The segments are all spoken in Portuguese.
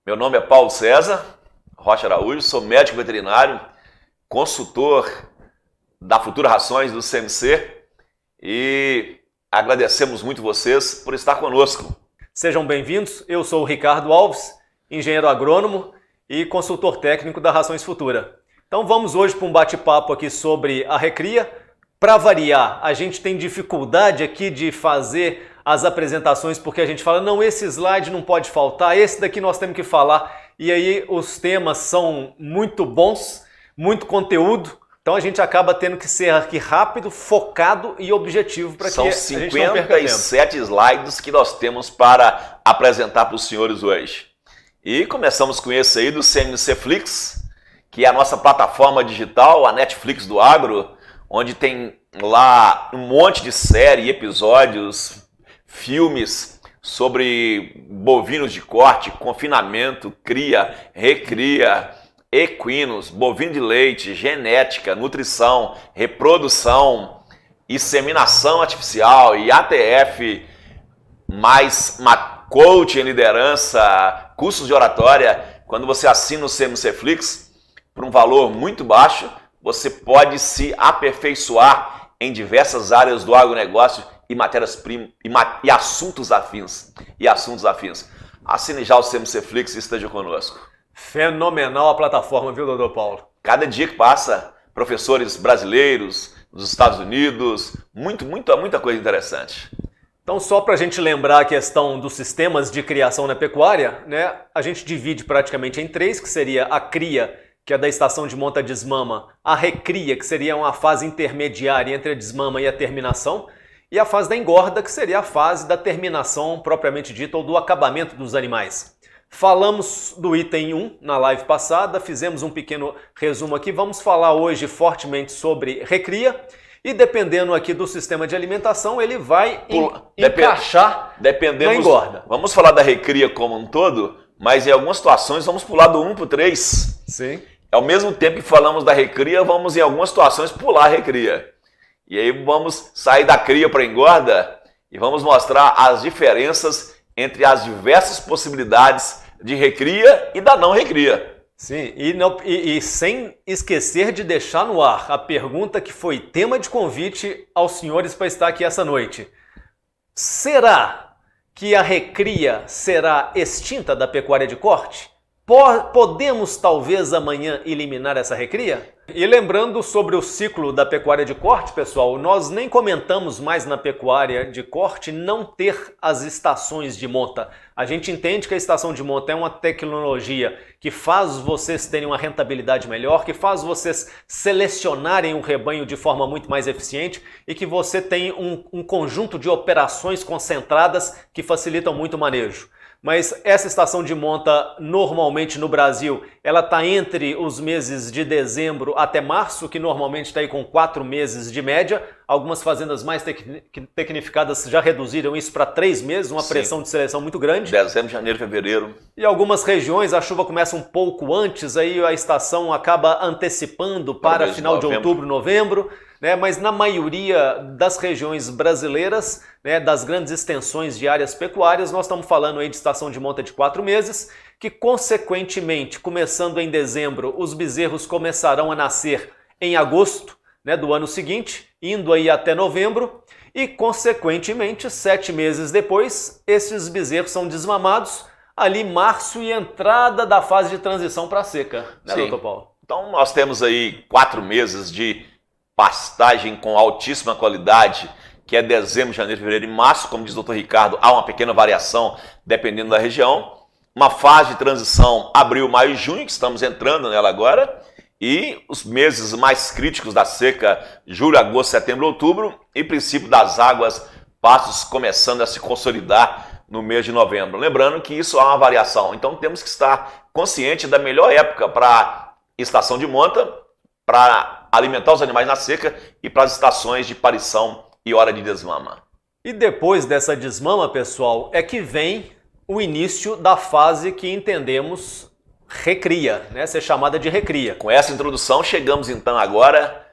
Meu nome é Paulo César Rocha Araújo, sou médico veterinário, consultor da Futura Rações do CMC e agradecemos muito vocês por estar conosco. Sejam bem-vindos, eu sou o Ricardo Alves, engenheiro agrônomo e consultor técnico da Rações Futura. Então vamos hoje para um bate-papo aqui sobre a recria. Para variar, a gente tem dificuldade aqui de fazer as apresentações porque a gente fala, não, esse slide não pode faltar, esse daqui nós temos que falar. E aí os temas são muito bons, muito conteúdo, então a gente acaba tendo que ser aqui rápido, focado e objetivo para que a gente não perca tempo. São 57 slides que nós temos para apresentar para os senhores hoje. E começamos com esse aí do CMC Flix, que é a nossa plataforma digital, a Netflix do agro, onde tem lá um monte de série, episódios, filmes sobre bovinos de corte, confinamento, cria, recria, equinos, bovino de leite, genética, nutrição, reprodução, inseminação artificial e ATF, mais coaching em liderança, cursos de oratória. Quando você assina o CMC Flix, por um valor muito baixo, você pode se aperfeiçoar em diversas áreas do agronegócio e matérias-primas e assuntos afins. Assine já o CMC Flix e esteja conosco. Fenomenal a plataforma, viu, doutor Paulo? Cada dia que passa, professores brasileiros, dos Estados Unidos, muita coisa interessante. Então, só para a gente lembrar a questão dos sistemas de criação na pecuária, né? A gente divide praticamente em três, que seria a cria, que é da estação de monta-desmama, a recria, que seria uma fase intermediária entre a desmama e a terminação, e a fase da engorda, que seria a fase da terminação propriamente dita ou do acabamento dos animais. Falamos do item 1 na live passada, fizemos um pequeno resumo aqui, vamos falar hoje fortemente sobre recria, e dependendo aqui do sistema de alimentação, ele vai encaixar na engorda. Vamos falar da recria como um todo, mas em algumas situações vamos pular do 1 para o 3. Sim. Ao mesmo tempo que falamos da recria, vamos em algumas situações pular a recria. E aí vamos sair da cria para a engorda e vamos mostrar as diferenças entre as diversas possibilidades de recria e da não recria. Sim, e sem esquecer de deixar no ar a pergunta que foi tema de convite aos senhores para estar aqui essa noite. Será que a recria será extinta da pecuária de corte? Podemos talvez amanhã eliminar essa recria? E lembrando sobre o ciclo da pecuária de corte, pessoal, nós nem comentamos mais na pecuária de corte não ter as estações de monta. A gente entende que a estação de monta é uma tecnologia que faz vocês terem uma rentabilidade melhor, que faz vocês selecionarem o rebanho de forma muito mais eficiente e que você tem um conjunto de operações concentradas que facilitam muito o manejo. Mas essa estação de monta, normalmente no Brasil, ela está entre os meses de dezembro até março, que normalmente está aí com 4 meses de média. Algumas fazendas mais tecnificadas já reduziram isso para 3 meses, uma pressão de seleção muito grande. Dezembro, janeiro, fevereiro. E algumas regiões a chuva começa um pouco antes, aí a estação acaba antecipando para final de outubro, novembro. Mas na maioria das regiões brasileiras, das grandes extensões de áreas pecuárias, nós estamos falando aí de estação de monta de 4 meses, que consequentemente, começando em dezembro, os bezerros começarão a nascer em agosto do ano seguinte, indo aí até novembro, e consequentemente, 7 meses depois, esses bezerros são desmamados, ali março e entrada da fase de transição para a seca, né, doutor Paulo? Então nós temos aí 4 meses de pastagem com altíssima qualidade, que é dezembro, janeiro, fevereiro e março, como diz o Dr. Ricardo, há uma pequena variação dependendo da região. Uma fase de transição abril, maio e junho, que estamos entrando nela agora, e os meses mais críticos da seca, julho, agosto, setembro, outubro, e princípio das águas, pastos começando a se consolidar no mês de novembro. Lembrando que isso há uma variação, então temos que estar consciente da melhor época para estação de monta, para alimentar os animais na seca e para as estações de parição e hora de desmama. E depois dessa desmama, pessoal, é que vem o início da fase que entendemos recria, ser chamada de recria. Com essa introdução, chegamos então agora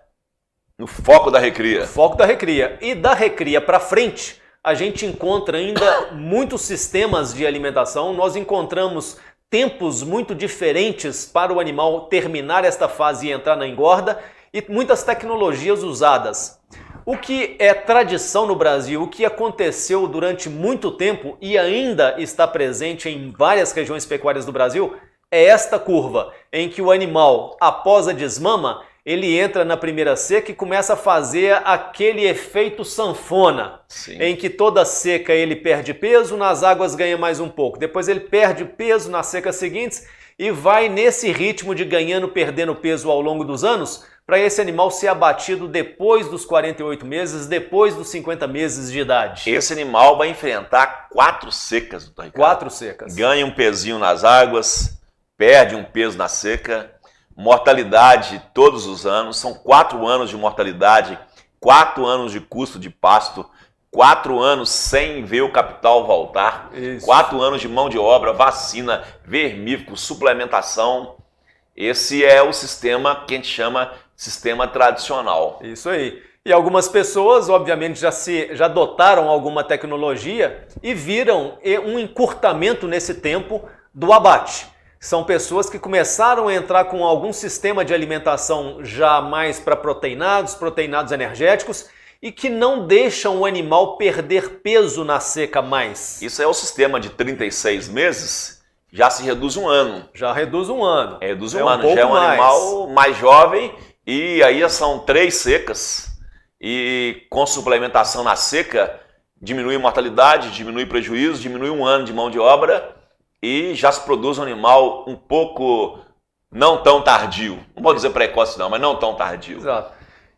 no foco da recria. Foco da recria. E da recria para frente, a gente encontra ainda muitos sistemas de alimentação. Nós encontramos tempos muito diferentes para o animal terminar esta fase e entrar na engorda e muitas tecnologias usadas. O que é tradição no Brasil, o que aconteceu durante muito tempo e ainda está presente em várias regiões pecuárias do Brasil, é esta curva, em que o animal, após a desmama, ele entra na primeira seca e começa a fazer aquele efeito sanfona, em que toda seca ele perde peso, nas águas ganha mais um pouco. Depois ele perde peso nas secas seguintes e vai nesse ritmo de ganhando, perdendo peso ao longo dos anos, para esse animal ser abatido depois dos 48 meses, depois dos 50 meses de idade. Esse animal vai enfrentar 4 secas, doutor Ricardo. 4 secas. Ganha um pezinho nas águas, perde um peso na seca, mortalidade todos os anos, são 4 anos de mortalidade, 4 anos de custo de pasto, 4 anos sem ver o capital voltar, Isso. 4 anos de mão de obra, vacina, vermífugo, suplementação. Esse é o sistema que a gente chama sistema tradicional. Isso aí. E algumas pessoas, obviamente, já adotaram alguma tecnologia e viram um encurtamento nesse tempo do abate. São pessoas que começaram a entrar com algum sistema de alimentação já mais para proteinados energéticos, e que não deixam o animal perder peso na seca mais. Isso é o sistema de 36 meses, já se reduz um ano. Já reduz um ano. Reduz um ano, já é um animal mais jovem, e aí são 3 secas, e com suplementação na seca, diminui mortalidade, diminui prejuízo, diminui um ano de mão de obra, e já se produz um animal um pouco não tão tardio. Não vou dizer precoce não, mas não tão tardio. Exato.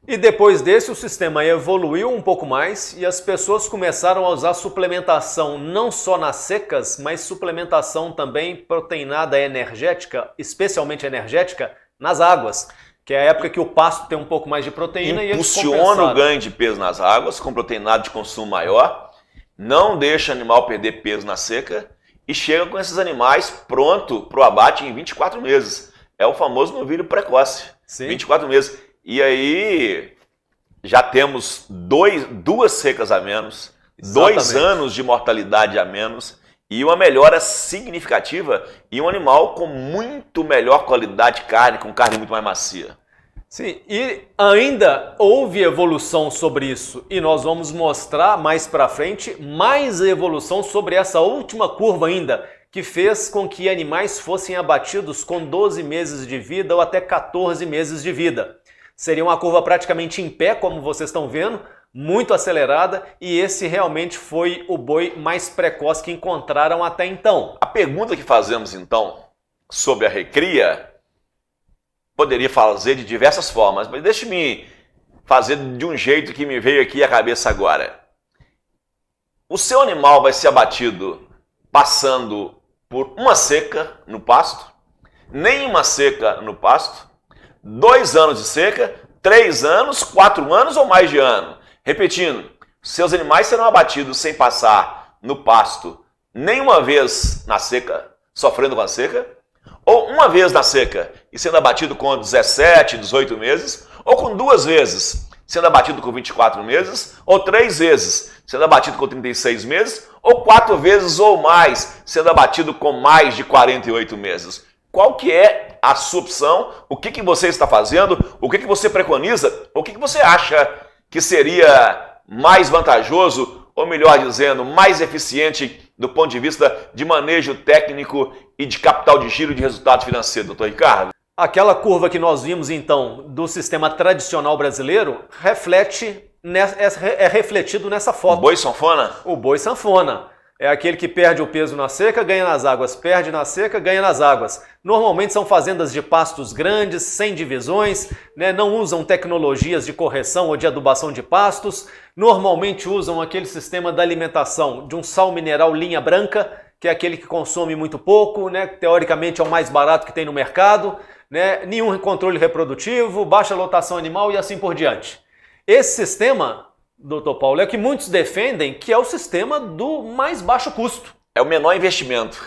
E depois desse, o sistema evoluiu um pouco mais e as pessoas começaram a usar suplementação não só nas secas, mas suplementação também proteinada energética, especialmente energética, nas águas, que é a época que o pasto tem um pouco mais de proteína. Impulsiona o ganho de peso nas águas, com proteinado de consumo maior, não deixa o animal perder peso na seca e chega com esses animais pronto para o abate em 24 meses. É o famoso novilho precoce, Sim. 24 meses. E aí já temos 2 secas a menos, Exatamente. 2 anos de mortalidade a menos e uma melhora significativa e um animal com muito melhor qualidade de carne, com carne muito mais macia. Sim, e ainda houve evolução sobre isso e nós vamos mostrar mais para frente mais evolução sobre essa última curva ainda, que fez com que animais fossem abatidos com 12 meses de vida ou até 14 meses de vida. Seria uma curva praticamente em pé, como vocês estão vendo, muito acelerada, e esse realmente foi o boi mais precoce que encontraram até então. A pergunta que fazemos então sobre a recria, poderia fazer de diversas formas, mas deixe-me fazer de um jeito que me veio aqui à cabeça agora. O seu animal vai ser abatido passando por uma seca no pasto, nenhuma seca no pasto, 2 anos de seca, 3 anos, 4 anos ou mais de ano. Repetindo, seus animais serão abatidos sem passar no pasto nenhuma vez na seca, sofrendo com a seca, ou uma vez na seca e sendo abatido com 17, 18 meses, ou com 2 vezes, sendo abatido com 24 meses, ou 3 vezes, sendo abatido com 36 meses, ou 4 vezes ou mais, sendo abatido com mais de 48 meses. Qual que é a sua opção? O que você está fazendo? O que você preconiza? O que você acha que seria mais vantajoso, ou melhor dizendo, mais eficiente do ponto de vista de manejo técnico e de capital de giro de resultado financeiro, doutor Ricardo? Aquela curva que nós vimos então do sistema tradicional brasileiro é refletido nessa foto. O boi sanfona? O boi sanfona. É aquele que perde o peso na seca, ganha nas águas, perde na seca, ganha nas águas. Normalmente são fazendas de pastos grandes, sem divisões, né? Não usam tecnologias de correção ou de adubação de pastos. Normalmente usam aquele sistema da alimentação de um sal mineral linha branca, que é aquele que consome muito pouco, né? Teoricamente é o mais barato que tem no mercado, né? Nenhum controle reprodutivo, baixa lotação animal e assim por diante. Esse sistema, doutor Paulo, é o que muitos defendem que é o sistema do mais baixo custo. É o menor investimento.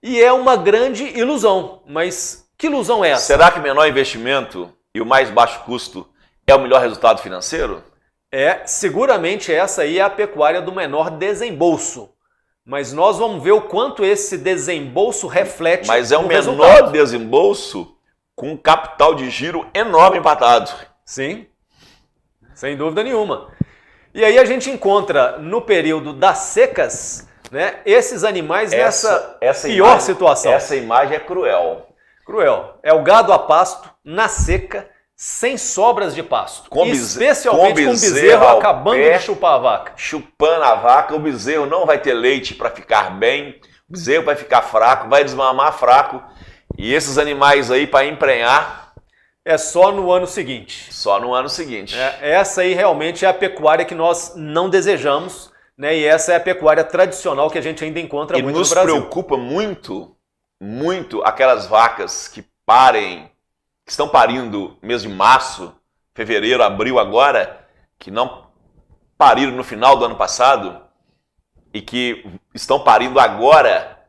E é uma grande ilusão. Mas que ilusão é essa? Será que o menor investimento e o mais baixo custo é o melhor resultado financeiro? Seguramente essa aí é a pecuária do menor desembolso. mas nós vamos ver o quanto esse desembolso reflete. Mas é o no menor resultado. desembolso com um capital de giro enorme empatado. Sim, sem dúvida nenhuma. E aí a gente encontra no período das secas, né, esses animais nessa pior imagem, situação. Essa imagem é cruel. Cruel. É o gado a pasto, na seca, sem sobras de pasto. Especialmente com o bezerro acabando de chupar a vaca. Chupando a vaca, o bezerro não vai ter leite para ficar bem, o bezerro vai ficar fraco, vai desmamar fraco. E esses animais aí para emprenhar... É só no ano seguinte. Só no ano seguinte. Essa aí realmente é a pecuária que nós não desejamos, né? E essa é a pecuária tradicional que a gente ainda encontra muito no Brasil. E nos preocupa muito aquelas vacas que estão parindo mês de março, fevereiro, abril agora, que não pariram no final do ano passado e que estão parindo agora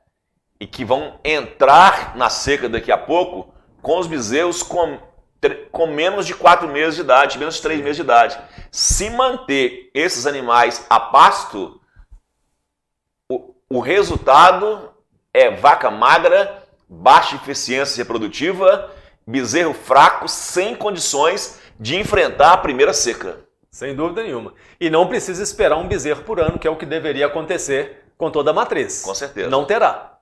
e que vão entrar na seca daqui a pouco com os bezerros com menos de 4 meses de idade, menos de 3 meses de idade. Se manter esses animais a pasto, o resultado é vaca magra, baixa eficiência reprodutiva, bezerro fraco, sem condições de enfrentar a primeira seca. Sem dúvida nenhuma. E não precisa esperar um bezerro por ano, que é o que deveria acontecer com toda a matriz. Com certeza. Não terá.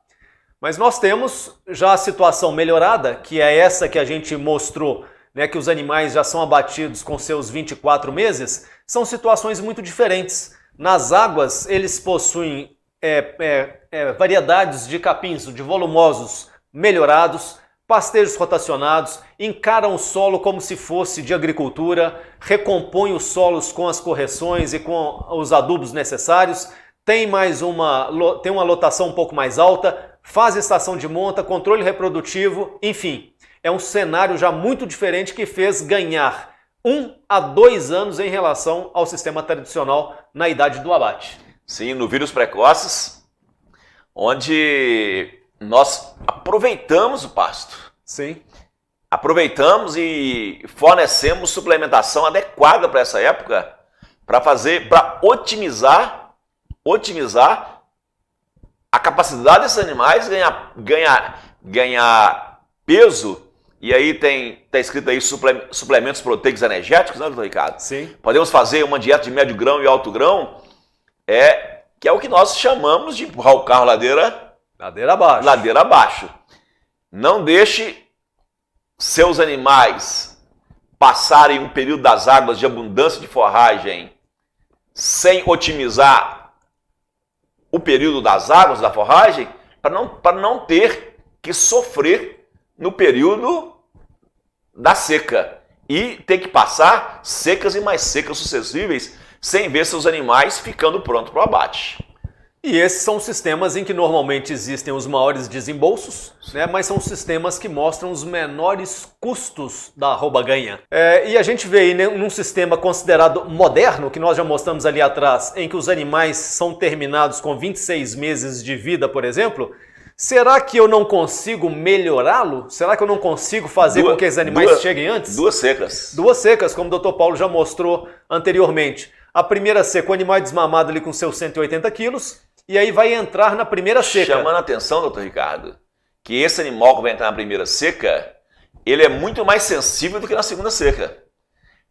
Mas nós temos já a situação melhorada, que é essa que a gente mostrou, né, que os animais já são abatidos com seus 24 meses, são situações muito diferentes. Nas águas, eles possuem variedades de capins, de volumosos melhorados, pastejos rotacionados, encaram o solo como se fosse de agricultura, recompõem os solos com as correções e com os adubos necessários, tem uma lotação um pouco mais alta, faz estação de monta, controle reprodutivo, enfim, é um cenário já muito diferente que fez ganhar 1 a 2 anos em relação ao sistema tradicional na idade do abate. Sim, no vírus precoces, onde nós aproveitamos o pasto. Sim. Aproveitamos e fornecemos suplementação adequada para essa época, para otimizar a capacidade desses animais ganhar peso. E aí está escrito aí suplementos proteicos energéticos, né, doutor Ricardo? Sim. Podemos fazer uma dieta de médio grão e alto grão, que é o que nós chamamos de empurrar o carro ladeira abaixo. Ladeira abaixo. Não deixe seus animais passarem um período das águas de abundância de forragem sem otimizar o período das águas da forragem, para não ter que sofrer no período da seca e ter que passar secas e mais secas sucessíveis sem ver seus animais ficando prontos para o abate. E esses são sistemas em que normalmente existem os maiores desembolsos, né? Mas são sistemas que mostram os menores custos da arroba-ganha. E a gente vê aí, né, num sistema considerado moderno, que nós já mostramos ali atrás, em que os animais são terminados com 26 meses de vida, por exemplo, será que eu não consigo melhorá-lo? Será que eu não consigo fazer com que esses animais cheguem antes? Duas secas. Duas secas, como o Dr. Paulo já mostrou anteriormente. A primeira seca, o animal desmamado ali com seus 180 quilos, e aí vai entrar na primeira seca. Chamando a atenção, doutor Ricardo, que esse animal que vai entrar na primeira seca, ele é muito mais sensível do que na segunda seca.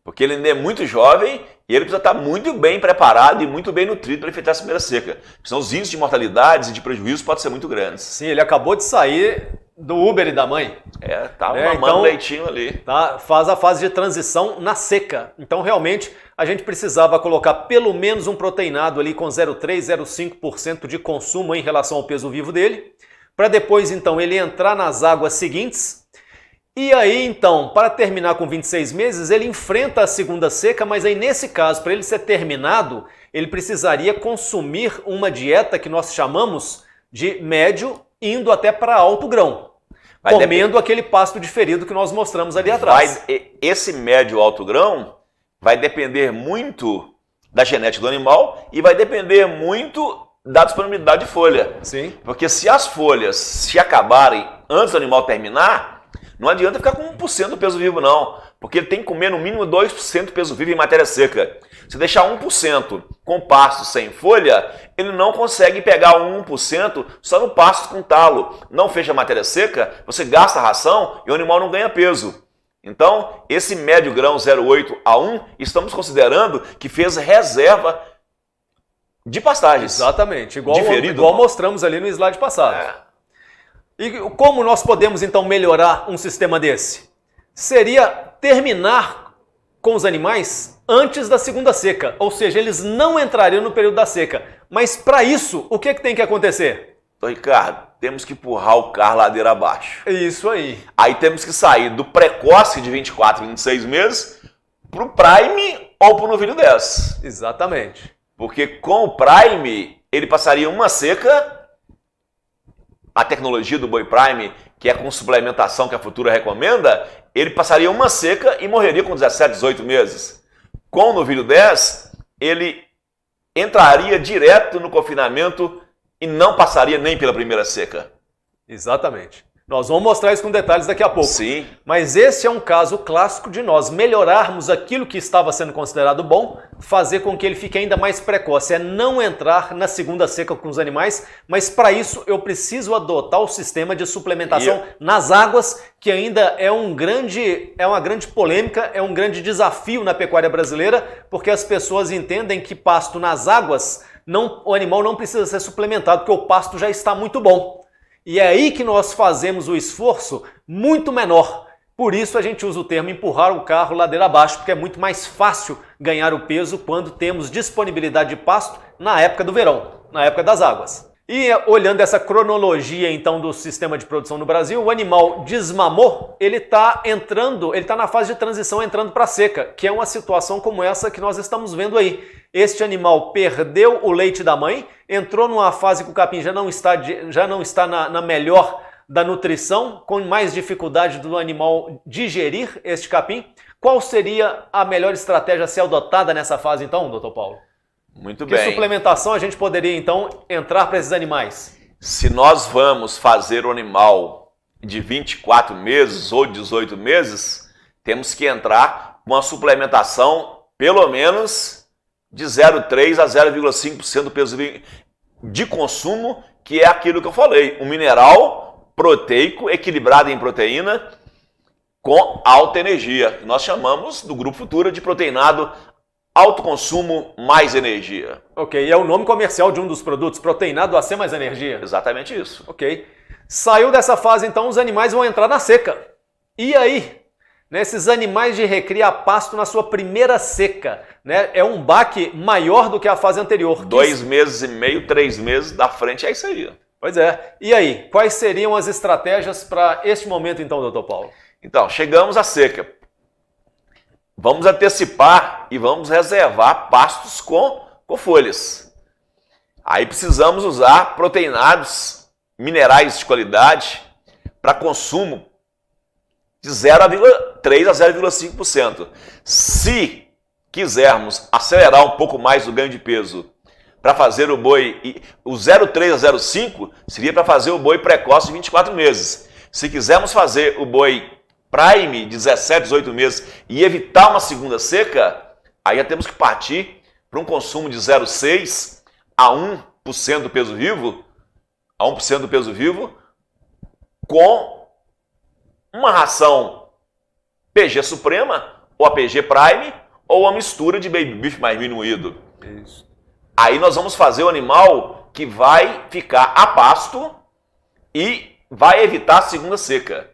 Porque ele ainda é muito jovem e ele precisa estar muito bem preparado e muito bem nutrido para enfrentar essa primeira seca. Senão os índices de mortalidades e de prejuízos podem ser muito grandes. Sim, ele acabou de sair do Uber e da mãe. Tava mamando leitinho ali. Tá, faz a fase de transição na seca. Então, realmente, a gente precisava colocar pelo menos um proteinado ali com 0,3, 0,5% de consumo em relação ao peso vivo dele, para depois, então, ele entrar nas águas seguintes. E aí, então, para terminar com 26 meses, ele enfrenta a segunda seca, mas aí, nesse caso, para ele ser terminado, ele precisaria consumir uma dieta que nós chamamos de médio, indo até para alto grão, comendo aquele pasto diferido que nós mostramos ali atrás. Esse médio alto grão vai depender muito da genética do animal e vai depender muito da disponibilidade de folha. Sim. Porque se as folhas se acabarem antes do animal terminar, Não adianta ficar com 1% do peso vivo, não. Porque ele tem que comer no mínimo 2% do peso vivo em matéria seca. Se deixar 1% com pasto sem folha, ele não consegue pegar o 1% só no pasto com talo. Não fecha a matéria seca, você gasta a ração e o animal não ganha peso. Então, esse médio grão 0,8 a 1, estamos considerando que fez reserva de pastagens. Exatamente, igual mostramos ali no slide passado. E como nós podemos então melhorar um sistema desse? Seria terminar com os animais antes da segunda seca, ou seja, eles não entrariam no período da seca. Mas para isso, o que tem que acontecer? Então, Ricardo, temos que empurrar o carro ladeira abaixo. Isso aí. Aí temos que sair do precoce de 24, 26 meses para o prime ou para o novilho 10. Exatamente. Porque com o prime, ele passaria uma seca. A tecnologia do boi prime, que é com suplementação que a Futura recomenda, ele passaria uma seca e morreria com 17, 18 meses. Com o novilho 10, ele entraria direto no confinamento e não passaria nem pela primeira seca. Exatamente. Nós vamos mostrar isso com detalhes daqui a pouco. Sim. Mas esse é um caso clássico de nós melhorarmos aquilo que estava sendo considerado bom, fazer com que ele fique ainda mais precoce. É não entrar na segunda seca com os animais, mas para isso eu preciso adotar o sistema de suplementação nas águas, que ainda é uma grande polêmica, é um grande desafio na pecuária brasileira, porque as pessoas entendem que pasto nas águas, o animal não precisa ser suplementado, porque o pasto já está muito bom. E é aí que nós fazemos o esforço muito menor. Por isso a gente usa o termo empurrar o carro ladeira abaixo, porque é muito mais fácil ganhar o peso quando temos disponibilidade de pasto na época do verão, na época das águas. E olhando essa cronologia então do sistema de produção no Brasil, o animal desmamou, ele está na fase de transição entrando para a seca, que é uma situação como essa que nós estamos vendo aí. Este animal perdeu o leite da mãe, entrou numa fase que o capim já não está na melhor da nutrição, com mais dificuldade do animal digerir este capim. Qual seria a melhor estratégia a ser adotada nessa fase então, doutor Paulo? Muito bem. Que suplementação a gente poderia então entrar para esses animais? Se nós vamos fazer o animal de 24 meses ou 18 meses, temos que entrar com uma suplementação pelo menos de 0,3 a 0,5% do peso de consumo, que é aquilo que eu falei, um mineral proteico equilibrado em proteína com alta energia, que nós chamamos do Grupo Futura de proteinado alto consumo mais energia. Ok, é o nome comercial de um dos produtos, proteinado AC mais energia. Exatamente isso. Ok. Saiu dessa fase então, os animais vão entrar na seca. E aí? Esses animais de recria a pasto na sua primeira seca, né? É um baque maior do que a fase anterior. 2 meses e meio, 3 meses da frente, é isso aí. Pois é. E aí, quais seriam as estratégias para este momento então, doutor Paulo? Então, chegamos à seca. Vamos antecipar e vamos reservar pastos com folhas. Aí precisamos usar proteinados, minerais de qualidade para consumo de 0,3 a 0,5%. Se quisermos acelerar um pouco mais o ganho de peso para fazer o boi, o 0,3 a 0,5 seria para fazer o boi precoce de 24 meses. Se quisermos fazer o boi prime de 17, 18 meses e evitar uma segunda seca, aí já temos que partir para um consumo de 0,6 a 1% do peso vivo, com uma ração PG Suprema, ou a PG Prime, ou a mistura de Baby Beef mais diminuído. Isso. Aí nós vamos fazer o animal que vai ficar a pasto e vai evitar a segunda seca.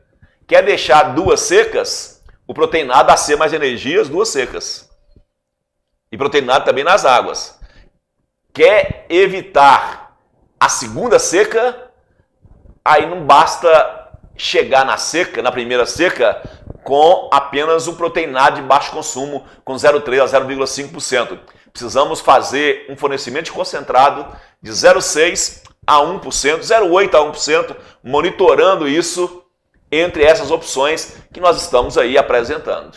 Quer deixar 2 secas, o proteinado AC mais energia, as 2 secas. E proteinado também nas águas. Quer evitar a segunda seca, aí não basta chegar na primeira seca, com apenas um proteinado de baixo consumo, com 0,3 a 0,5%. Precisamos fazer um fornecimento concentrado de 0,6 a 1%, 0,8 a 1%, monitorando isso entre essas opções que nós estamos aí apresentando.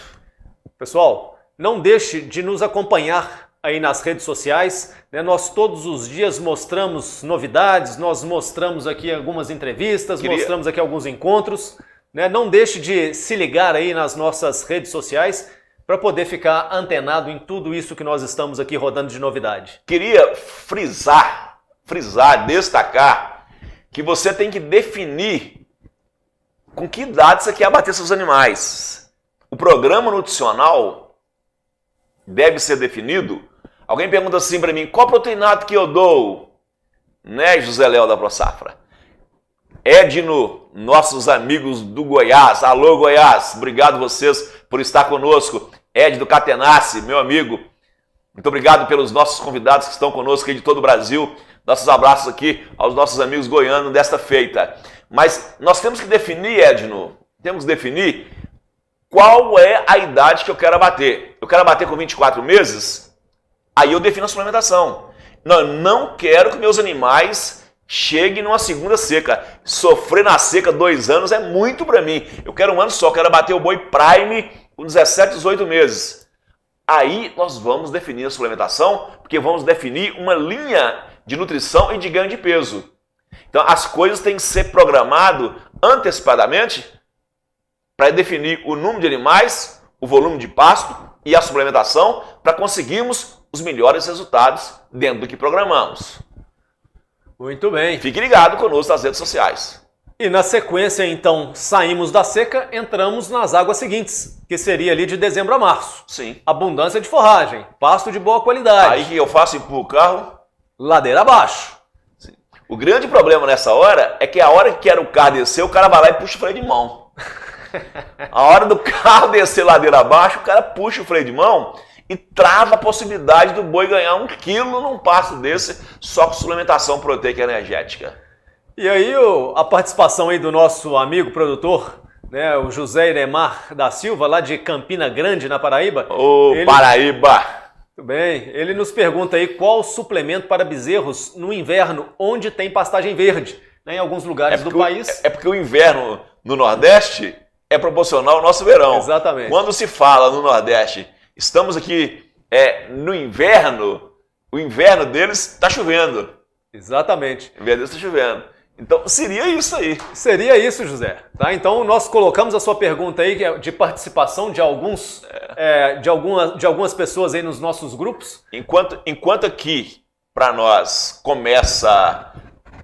Pessoal, não deixe de nos acompanhar aí nas redes sociais, né? Nós todos os dias mostramos novidades, nós mostramos aqui algumas entrevistas, mostramos aqui alguns encontros. né? Não deixe de se ligar aí nas nossas redes sociais para poder ficar antenado em tudo isso que nós estamos aqui rodando de novidade. Queria frisar, destacar que você tem que definir com que idade você quer abater seus animais. O programa nutricional deve ser definido. Alguém pergunta assim para mim, qual proteinato que eu dou? Né, José Léo da ProSafra? Edno, nossos amigos do Goiás. Alô, Goiás. Obrigado vocês por estar conosco. Ed do Catenassi, meu amigo. Muito obrigado pelos nossos convidados que estão conosco aí de todo o Brasil. Nossos abraços aqui aos nossos amigos goianos desta feita. Mas nós temos que definir, Edno, temos que definir qual é a idade que eu quero abater. Eu quero abater com 24 meses? Aí eu defino a suplementação. Não, eu não quero que meus animais cheguem numa segunda seca. Sofrer na seca 2 anos é muito para mim. Eu quero 1 ano só, quero abater o boi Prime com 17, 18 meses. Aí nós vamos definir a suplementação, porque vamos definir uma linha de nutrição e de ganho de peso. Então as coisas têm que ser programadas antecipadamente para definir o número de animais, o volume de pasto e a suplementação para conseguirmos os melhores resultados dentro do que programamos. Muito bem. Fique ligado conosco nas redes sociais. E na sequência, então, saímos da seca, entramos nas águas seguintes, que seria ali de dezembro a março. Sim. Abundância de forragem, pasto de boa qualidade. Aí que eu faço? Empurro o carro. Ladeira abaixo. Sim. O grande problema nessa hora é que a hora que quer o carro descer, o cara vai lá e puxa o freio de mão. A hora do carro descer ladeira abaixo, o cara puxa o freio de mão e trava a possibilidade do boi ganhar 1 quilo num pasto desse só com suplementação proteica energética. E aí a participação aí do nosso amigo produtor, né, o José Iremar da Silva, lá de Campina Grande, na Paraíba. Paraíba! Muito bem. Ele nos pergunta aí qual o suplemento para bezerros no inverno, onde tem pastagem verde, né, em alguns lugares do país. É porque o inverno no Nordeste é proporcional ao nosso verão. Exatamente. Quando se fala no Nordeste, estamos aqui no inverno, o inverno deles está chovendo. Exatamente. O inverno deles está chovendo. Então, seria isso aí. Seria isso, José. Tá? Então, nós colocamos a sua pergunta aí de participação de algumas pessoas aí nos nossos grupos. Enquanto aqui, para nós, começa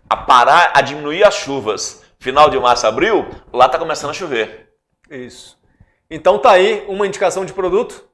a parar, a diminuir as chuvas, final de março, abril, lá está começando a chover. Isso. Então, tá aí uma indicação de produto.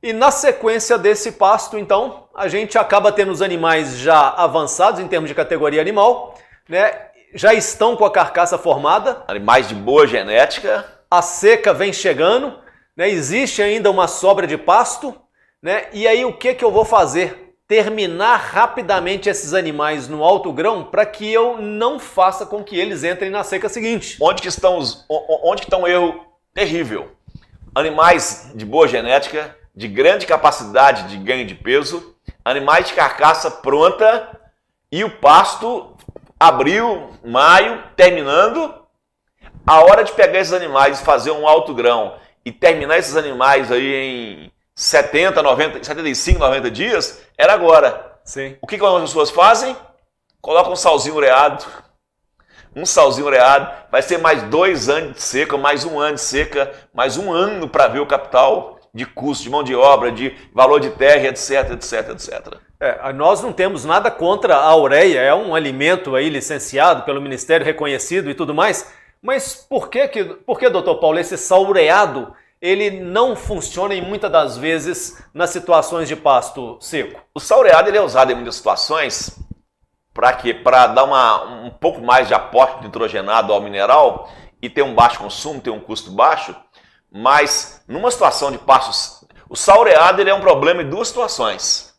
E na sequência desse pasto, então, a gente acaba tendo os animais já avançados em termos de categoria animal, né? Já estão com a carcaça formada. Animais de boa genética. A seca vem chegando, né? Existe ainda uma sobra de pasto, né? E aí o que eu vou fazer? Terminar rapidamente esses animais no alto grão para que eu não faça com que eles entrem na seca seguinte. Onde que está um erro terrível? Animais de boa genética, de grande capacidade de ganho de peso, animais de carcaça pronta e o pasto abril, maio, terminando. A hora de pegar esses animais e fazer um alto grão e terminar esses animais aí em 70, 90, 75, 90 dias, era agora. Sim. O que as pessoas fazem? Colocam um salzinho ureado. Um salzinho ureado. Vai ser mais 2 anos de seca, mais 1 ano de seca, mais 1 ano para ver o capital de custo, de mão de obra, de valor de terra, etc, etc, etc. Nós não temos nada contra a ureia, é um alimento aí licenciado pelo Ministério, reconhecido e tudo mais, mas por que, doutor Paulo, esse sal ureado, ele não funciona em muitas das vezes nas situações de pasto seco? O sal ureado ele é usado em muitas situações para quê? Para dar um pouco mais de aporte nitrogenado ao mineral e ter um baixo consumo, ter um custo baixo, mas numa situação de pastos, o sal ureado ele é um problema em 2 situações.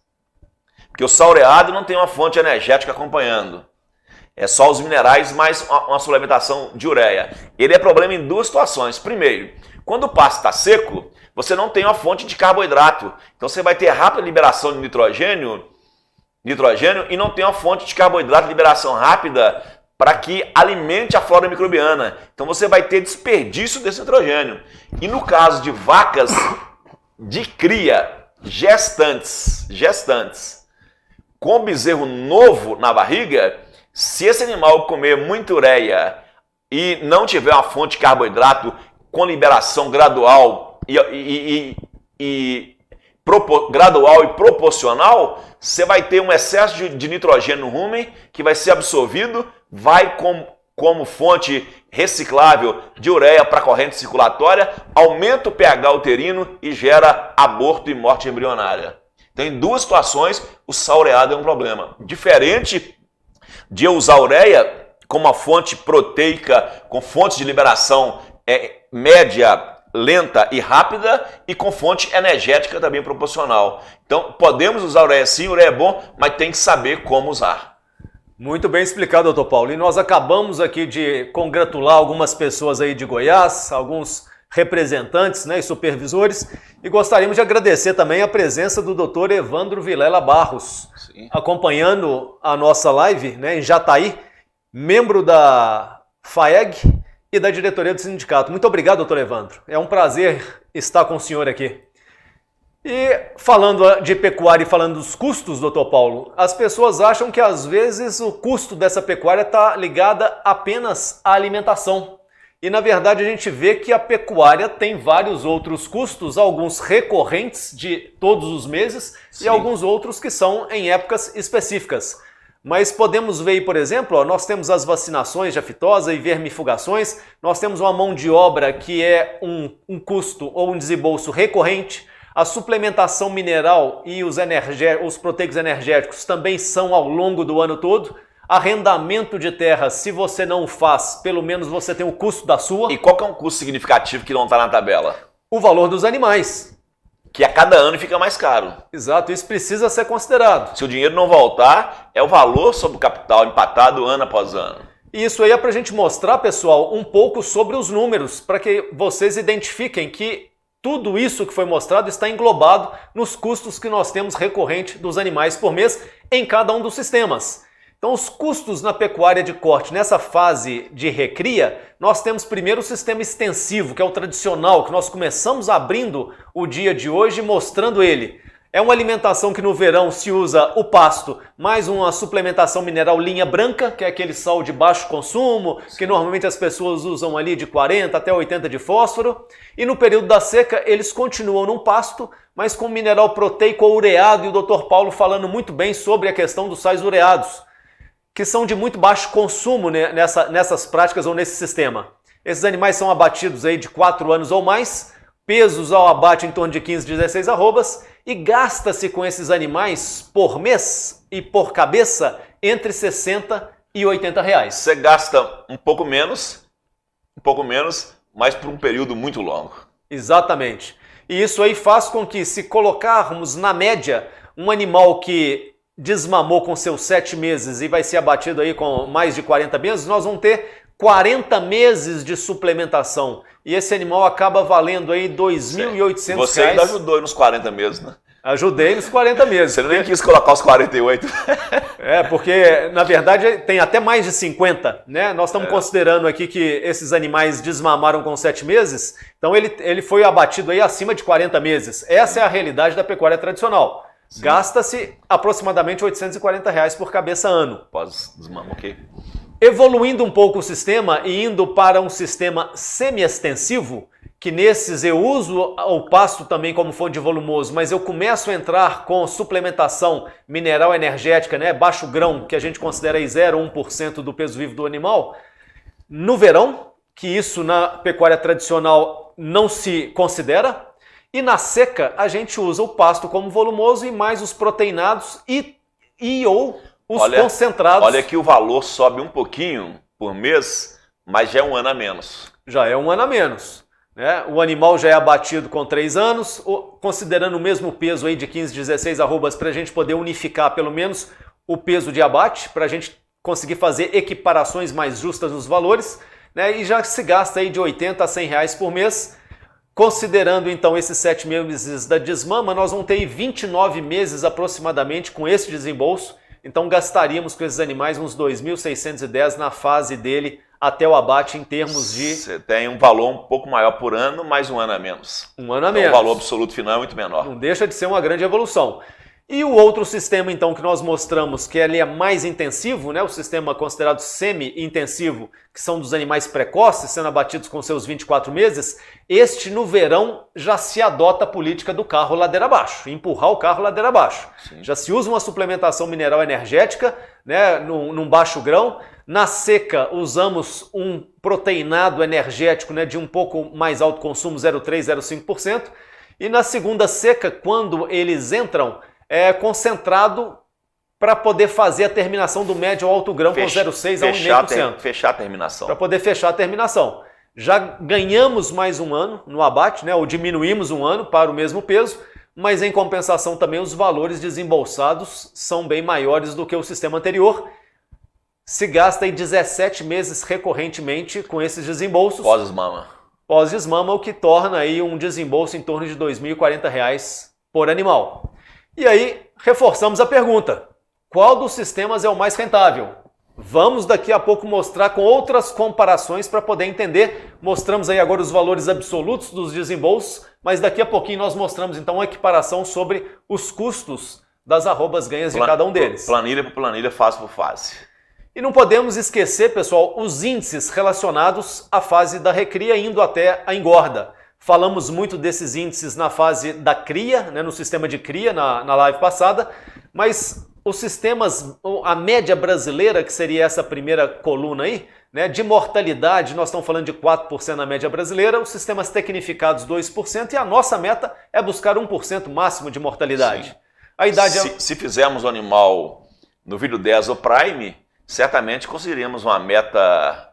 Porque o sal ureado não tem uma fonte energética acompanhando. É só os minerais mais uma suplementação de ureia. Ele é problema em 2 situações. Primeiro, quando o pasto está seco, você não tem uma fonte de carboidrato. Então você vai ter rápida liberação de nitrogênio e não tem uma fonte de carboidrato, liberação rápida para que alimente a flora microbiana. Então você vai ter desperdício desse nitrogênio. E no caso de vacas de cria, gestantes, com bezerro novo na barriga, se esse animal comer muita ureia e não tiver uma fonte de carboidrato com liberação gradual gradual e proporcional, você vai ter um excesso de nitrogênio no rumen que vai ser absorvido, vai como fonte reciclável de ureia para a corrente circulatória, aumenta o pH uterino e gera aborto e morte embrionária. Então, em duas situações, o sal ureado é um problema. Diferente de eu usar ureia como uma fonte proteica, com fontes de liberação média, lenta e rápida, e com fonte energética também proporcional. Então, podemos usar ureia sim, ureia é bom, mas tem que saber como usar. Muito bem explicado, doutor Paulo. E nós acabamos aqui de congratular algumas pessoas aí de Goiás, alguns representantes, né, e supervisores, e gostaríamos de agradecer também a presença do doutor Evandro Vilela Barros, sim, acompanhando a nossa live, né, em Jataí, membro da FAEG e da diretoria do sindicato. Muito obrigado, doutor Evandro. É um prazer estar com o senhor aqui. E falando de pecuária e falando dos custos, doutor Paulo, as pessoas acham que às vezes o custo dessa pecuária está ligada apenas à alimentação. E na verdade a gente vê que a pecuária tem vários outros custos, alguns recorrentes de todos os meses, sim, e alguns outros que são em épocas específicas. Mas podemos ver aí, por exemplo, nós temos as vacinações de aftosa e vermifugações, nós temos uma mão de obra que é um custo ou um desembolso recorrente, a suplementação mineral e os proteicos energéticos também são ao longo do ano todo, arrendamento de terra, se você não o faz, pelo menos você tem o custo da sua. E qual que é um custo significativo que não está na tabela? O valor dos animais. Que a cada ano fica mais caro. Exato, isso precisa ser considerado. Se o dinheiro não voltar, é o valor sobre o capital empatado ano após ano. E isso aí é para a gente mostrar, pessoal, um pouco sobre os números, para que vocês identifiquem que tudo isso que foi mostrado está englobado nos custos que nós temos recorrente dos animais por mês em cada um dos sistemas. Então, os custos na pecuária de corte, nessa fase de recria, nós temos primeiro o sistema extensivo, que é o tradicional, que nós começamos abrindo o dia de hoje, mostrando ele. É uma alimentação que no verão se usa o pasto, mais uma suplementação mineral linha branca, que é aquele sal de baixo consumo, que normalmente as pessoas usam ali de 40 até 80 de fósforo. E no período da seca, eles continuam num pasto, mas com mineral proteico ou ureado, e o Dr. Paulo falando muito bem sobre a questão dos sais ureados, que são de muito baixo consumo, né, nessas práticas ou nesse sistema. Esses animais são abatidos aí de 4 anos ou mais, pesos ao abate em torno de 15, 16 arrobas, e gasta-se com esses animais por mês e por cabeça entre 60 e 80 reais. Você gasta um pouco menos, mas por um período muito longo. Exatamente. E isso aí faz com que, se colocarmos na média um animal que desmamou com seus 7 meses e vai ser abatido aí com mais de 40 meses, nós vamos ter 40 meses de suplementação. E esse animal acaba valendo aí R$ 2.800. Você ainda ajudou nos 40 meses, né? Ajudei nos 40 meses. Você nem quis colocar os 48. Porque na verdade tem até mais de 50, né? Nós estamos considerando aqui que esses animais desmamaram com 7 meses, então ele foi abatido aí acima de 40 meses. Essa é a realidade da pecuária tradicional. Gasta-se aproximadamente R$ 840 reais por cabeça ano. Pós-desmama, ok. Evoluindo um pouco o sistema e indo para um sistema semi-extensivo, que nesses eu uso o pasto também como fonte de volumoso, mas eu começo a entrar com suplementação mineral energética, né, baixo grão, que a gente considera aí 0,1% do peso vivo do animal, no verão, que isso na pecuária tradicional não se considera, e na seca a gente usa o pasto como volumoso e mais os proteinados ou os concentrados. Olha que o valor sobe um pouquinho por mês, mas já é um ano a menos. Já é um ano a menos, né? O animal já é abatido com 3 anos, considerando o mesmo peso aí de 15, 16 arrobas, para a gente poder unificar pelo menos o peso de abate, para a gente conseguir fazer equiparações mais justas nos valores, né? E já se gasta aí de 80 a 100 reais por mês. Considerando então esses 7 meses da desmama, nós vamos ter 29 meses aproximadamente com esse desembolso, então gastaríamos com esses animais uns 2.610 na fase dele até o abate em termos de... Você tem um valor um pouco maior por ano, mais um ano a menos. Um ano a menos. O valor absoluto final é muito menor. Não deixa de ser uma grande evolução. E o outro sistema, então, que nós mostramos, que ele é mais intensivo, né, o sistema considerado semi-intensivo, que são dos animais precoces, sendo abatidos com seus 24 meses, este no verão já se adota a política do carro ladeira abaixo, empurrar o carro ladeira abaixo. Sim. Já se usa uma suplementação mineral energética, né, num baixo grão. Na seca, usamos um proteinado energético, né, de um pouco mais alto consumo, 0,3%, 0,5%. E na segunda seca, quando eles entram, é concentrado para poder fazer a terminação do médio ao alto grão com 0,6% a 1,5%. Fechar a terminação. Para poder fechar a terminação. Já ganhamos mais um ano no abate, né, ou diminuímos um ano para o mesmo peso, mas em compensação também os valores desembolsados são bem maiores do que o sistema anterior. Se gasta aí 17 meses recorrentemente com esses desembolsos. Pós-desmama. Pós-desmama, o que torna aí um desembolso em torno de R$ 2.040 por animal. E aí, reforçamos a pergunta: qual dos sistemas é o mais rentável? Vamos daqui a pouco mostrar com outras comparações para poder entender. Mostramos aí agora os valores absolutos dos desembolsos, mas daqui a pouquinho nós mostramos então uma equiparação sobre os custos das arrobas ganhas de cada um deles. Planilha por planilha, fase por fase. E não podemos esquecer, pessoal, os índices relacionados à fase da recria indo até a engorda. Falamos muito desses índices na fase da cria, né, no sistema de cria, na live passada, mas os sistemas, a média brasileira, que seria essa primeira coluna aí, né, de mortalidade, nós estamos falando de 4% na média brasileira, os sistemas tecnificados 2%, e a nossa meta é buscar 1% máximo de mortalidade. Sim. A idade se fizermos o animal no vídeo 10 ou Prime, certamente conseguiríamos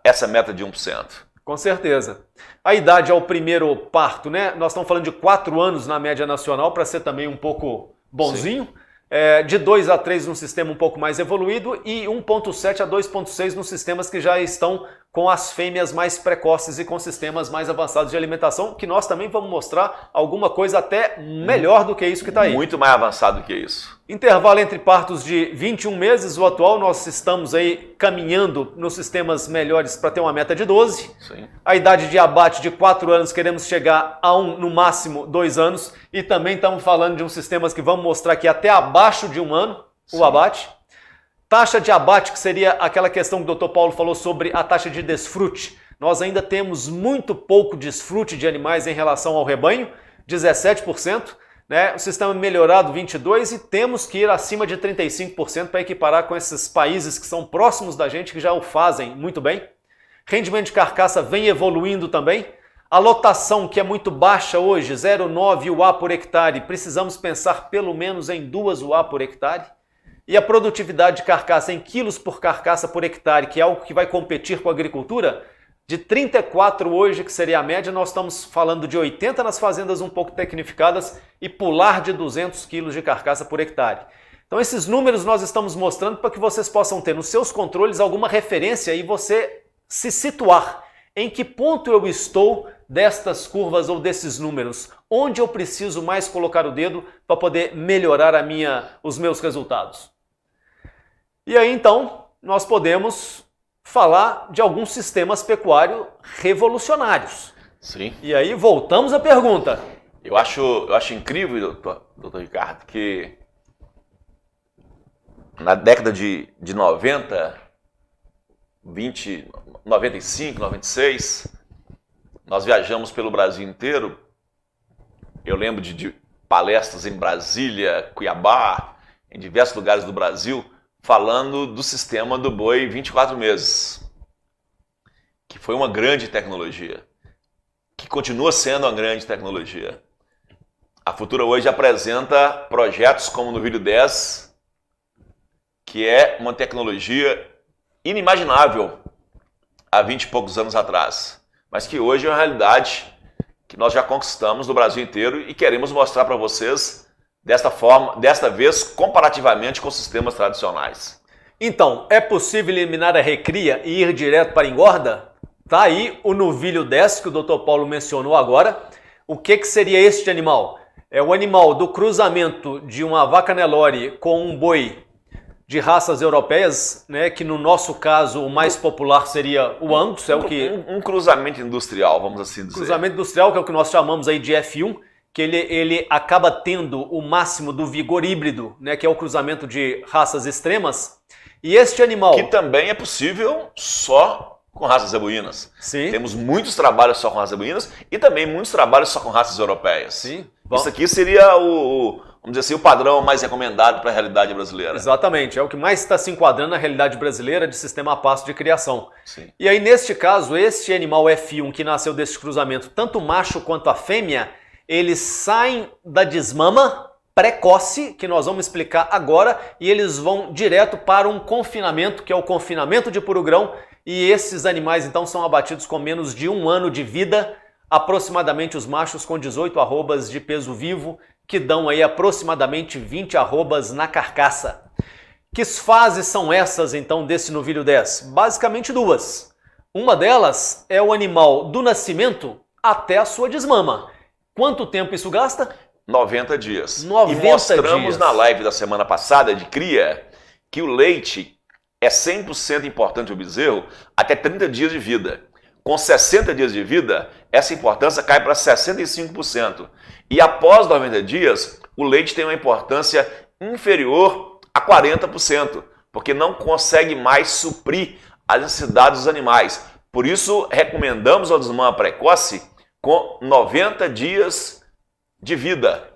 essa meta de 1%. Com certeza. A idade ao primeiro parto, né? Nós estamos falando de 4 anos na média nacional, para ser também um pouco bonzinho. De 2 a 3 num sistema um pouco mais evoluído e 1,7 a 2,6 nos sistemas que já estão com as fêmeas mais precoces e com sistemas mais avançados de alimentação, que nós também vamos mostrar alguma coisa até melhor do que isso que está aí. Muito mais avançado que isso. Intervalo entre partos de 21 meses, o atual nós estamos aí caminhando nos sistemas melhores para ter uma meta de 12. Sim. A idade de abate de 4 anos, queremos chegar a no máximo 2 anos. E também estamos falando de uns sistemas que vamos mostrar aqui até abaixo de 1 ano, o abate. Taxa de abate, que seria aquela questão que o Dr. Paulo falou sobre a taxa de desfrute. Nós ainda temos muito pouco desfrute de animais em relação ao rebanho, 17%. Né? O sistema melhorado 22% e temos que ir acima de 35% para equiparar com esses países que são próximos da gente, que já o fazem muito bem. Rendimento de carcaça vem evoluindo também. A lotação, que é muito baixa hoje, 0,9 UA por hectare, precisamos pensar pelo menos em 2 UA por hectare. E a produtividade de carcaça em quilos por carcaça por hectare, que é algo que vai competir com a agricultura, de 34 hoje, que seria a média, nós estamos falando de 80 nas fazendas um pouco tecnificadas e pular de 200 quilos de carcaça por hectare. Então esses números nós estamos mostrando para que vocês possam ter nos seus controles alguma referência e você se situar em que ponto eu estou destas curvas ou desses números, onde eu preciso mais colocar o dedo para poder melhorar os meus resultados. E aí então nós podemos falar de alguns sistemas pecuários revolucionários. Sim. E aí voltamos à pergunta. Eu acho incrível, doutor Ricardo, que na década de 90, 95, 96, nós viajamos pelo Brasil inteiro. Eu lembro de palestras em Brasília, Cuiabá, em diversos lugares do Brasil, falando do sistema do boi 24 meses, que foi uma grande tecnologia, que continua sendo uma grande tecnologia. A Futura hoje apresenta projetos como no vídeo 10, que é uma tecnologia inimaginável há 20 e poucos anos atrás, mas que hoje é uma realidade que nós já conquistamos no Brasil inteiro e queremos mostrar para vocês desta vez comparativamente com sistemas tradicionais. Então, é possível eliminar a recria e ir direto para a engorda? Tá aí o novilho 10 que o Dr. Paulo mencionou agora. O que seria este animal? É o animal do cruzamento de uma vaca Nelore com um boi de raças europeias, né, que no nosso caso o mais popular seria o Angus, é o que um cruzamento industrial, vamos assim dizer. Cruzamento industrial, que é o que nós chamamos aí de F1. que ele acaba tendo o máximo do vigor híbrido, né, que é o cruzamento de raças extremas. E este animal... Que também é possível só com raças zebuínas. Sim. Temos muitos trabalhos só com raças zebuínas e também muitos trabalhos só com raças europeias. Sim. Isso aqui seria vamos dizer assim, o padrão mais recomendado para a realidade brasileira. Exatamente, é o que mais está se enquadrando na realidade brasileira de sistema a pasto de criação. Sim. E aí, neste caso, este animal F1 que nasceu desse cruzamento, tanto o macho quanto a fêmea, eles saem da desmama precoce, que nós vamos explicar agora, e eles vão direto para um confinamento, que é o confinamento de puro grão, e esses animais então são abatidos com menos de 1 ano de vida, aproximadamente os machos com 18 arrobas de peso vivo, que dão aí aproximadamente 20 arrobas na carcaça. Que fases são essas então desse novilho 10? Basicamente 2. Uma delas é o animal do nascimento até a sua desmama. Quanto tempo isso gasta? 90 dias. 90 e mostramos dias. na live da semana passada de cria que o leite é 100% importante ao bezerro até 30 dias de vida. Com 60 dias de vida, essa importância cai para 65%. E após 90 dias, o leite tem uma importância inferior a 40%, porque não consegue mais suprir as necessidades dos animais. Por isso, recomendamos a desmama precoce com 90 dias de vida.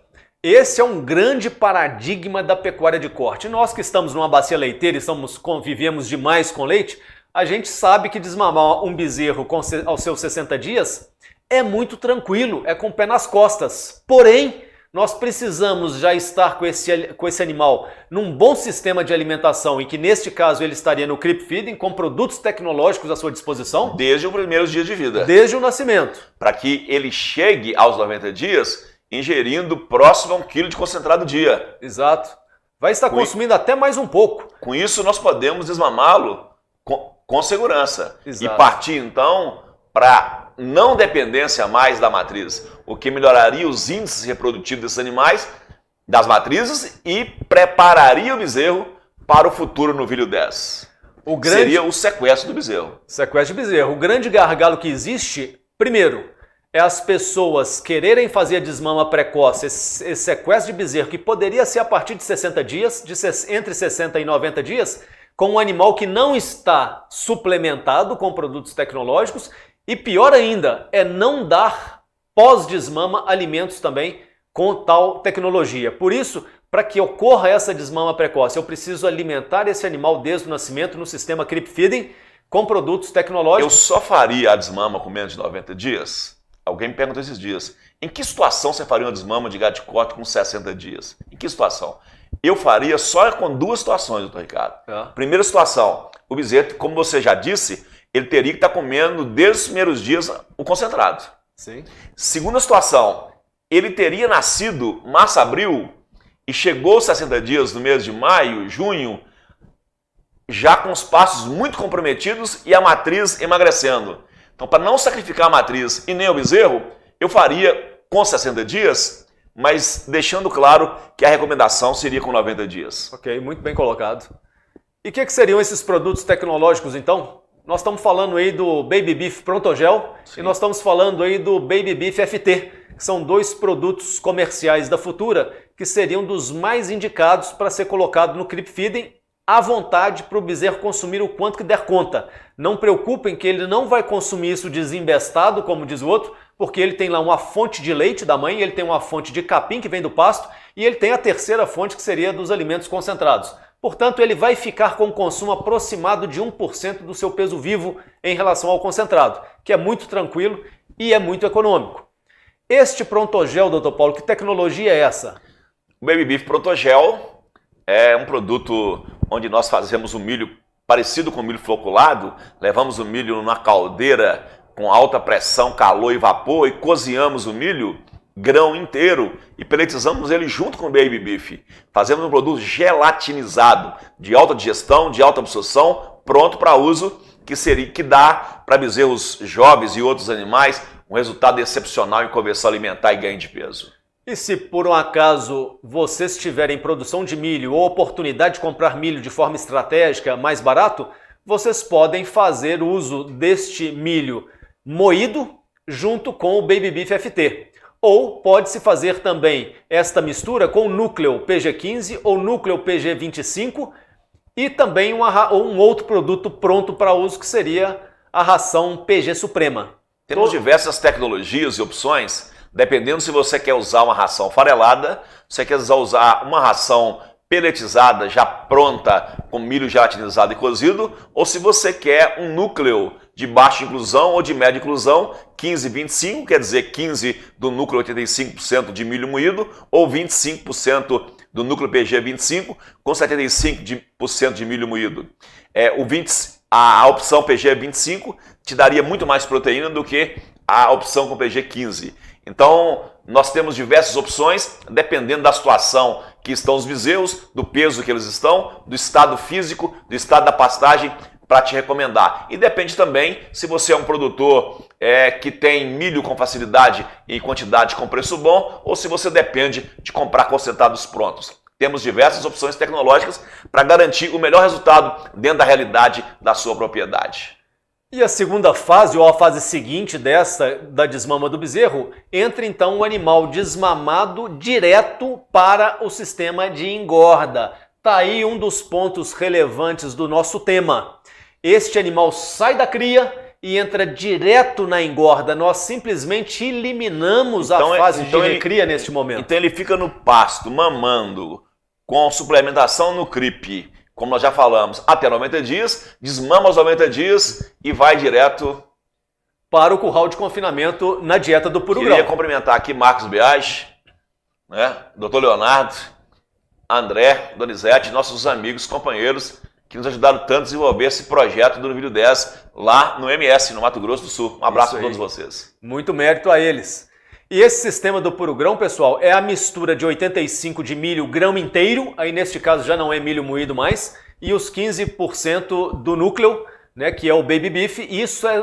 Esse é um grande paradigma da pecuária de corte. Nós que estamos numa bacia leiteira e convivemos demais com leite, a gente sabe que desmamar um bezerro aos seus 60 dias é muito tranquilo, é com o pé nas costas. Porém, nós precisamos já estar com esse animal num bom sistema de alimentação, e que neste caso ele estaria no creep feeding, com produtos tecnológicos à sua disposição. Desde os primeiros dias de vida. Desde o nascimento. Para que ele chegue aos 90 dias ingerindo próximo a 1 kg de concentrado dia. Exato. Vai estar consumindo até mais um pouco. Com isso, nós podemos desmamá-lo com segurança. Exato. E partir, então, para não dependência mais da matriz, o que melhoraria os índices reprodutivos desses animais, das matrizes, e prepararia o bezerro para o futuro novilho 10. Seria o sequestro do bezerro. Sequestro de bezerro. O grande gargalo que existe, primeiro, é as pessoas quererem fazer a desmama precoce, esse sequestro de bezerro, que poderia ser a partir de 60 dias, entre 60 e 90 dias, com um animal que não está suplementado com produtos tecnológicos, e pior ainda, é não dar pós-desmama alimentos também com tal tecnologia. Por isso, para que ocorra essa desmama precoce, eu preciso alimentar esse animal desde o nascimento no sistema creep feeding com produtos tecnológicos. Eu só faria a desmama com menos de 90 dias? Alguém me perguntou esses dias. Em que situação você faria uma desmama de gado de corte com 60 dias? Em que situação? Eu faria só com 2 situações, doutor Ricardo. Primeira situação, o bezerro, como você já disse, ele teria que estar comendo desde os primeiros dias o concentrado. Sim. Segunda situação, ele teria nascido março, abril e chegou aos 60 dias no mês de maio, junho, já com os pastos muito comprometidos e a matriz emagrecendo. Então, para não sacrificar a matriz e nem o bezerro, eu faria com 60 dias, mas deixando claro que a recomendação seria com 90 dias. Ok, muito bem colocado. E o que seriam esses produtos tecnológicos, então? Nós estamos falando aí do Baby Beef Prontogel. Sim. E nós estamos falando aí do Baby Beef FT, que são 2 produtos comerciais da Futura, que seriam dos mais indicados para ser colocado no creep feeding à vontade para o bezerro consumir o quanto que der conta. Não preocupem que ele não vai consumir isso desembestado, como diz o outro, porque ele tem lá uma fonte de leite da mãe, ele tem uma fonte de capim que vem do pasto e ele tem a terceira fonte que seria dos alimentos concentrados. Portanto, ele vai ficar com um consumo aproximado de 1% do seu peso vivo em relação ao concentrado, que é muito tranquilo e é muito econômico. Este Prontogel, doutor Paulo, que tecnologia é essa? O Baby Beef Prontogel é um produto onde nós fazemos o milho parecido com o milho floculado, levamos o milho numa caldeira com alta pressão, calor e vapor e cozinhamos o milho grão inteiro e peletizamos ele junto com o Baby Beef. Fazemos um produto gelatinizado, de alta digestão, de alta absorção, pronto para uso, que dá para bezerros jovens e outros animais um resultado excepcional em conversão alimentar e ganho de peso. E se por um acaso vocês tiverem produção de milho ou oportunidade de comprar milho de forma estratégica mais barato, vocês podem fazer uso deste milho moído junto com o Baby Beef FT. ou pode-se fazer também esta mistura com núcleo PG15 ou núcleo PG25 e também um outro produto pronto para uso que seria a ração PG Suprema. Temos diversas tecnologias e opções, dependendo se você quer usar uma ração farelada, se você quer usar uma ração peletizada, já pronta, com milho gelatinizado e cozido, ou se você quer um núcleo de baixa inclusão ou de média inclusão, 15-25, quer dizer 15 do núcleo 85% de milho moído, ou 25% do núcleo PG25 com 75% de milho moído. A opção PG25 te daria muito mais proteína do que a opção com PG15. Então, nós temos diversas opções, dependendo da situação que estão os bezerros, do peso que eles estão, do estado físico, do estado da pastagem, para te recomendar. E depende também se você é um produtor que tem milho com facilidade e quantidade com preço bom, ou se você depende de comprar concentrados prontos. Temos diversas opções tecnológicas para garantir o melhor resultado dentro da realidade da sua propriedade. E a segunda fase, ou a fase seguinte da desmama do bezerro, entra então o animal desmamado direto para o sistema de engorda. Está aí um dos pontos relevantes do nosso tema. Este animal sai da cria e entra direto na engorda. Nós simplesmente eliminamos a fase de recria neste momento. Então ele fica no pasto, mamando, com suplementação no CRIP, como nós já falamos, até 90 dias, desmama aos 90 dias e vai direto para o curral de confinamento na dieta do puro grão. Queria cumprimentar aqui Marcos Biagi, Dr. Leonardo, André, Donizete, nossos amigos, companheiros, que nos ajudaram tanto a desenvolver esse projeto do Novilho 10 lá no MS, no Mato Grosso do Sul. Um abraço a todos vocês. Muito mérito a eles. E esse sistema do puro grão, pessoal, é a mistura de 85 de milho grão inteiro, aí neste caso já não é milho moído mais, e os 15% do núcleo, que é o baby beef.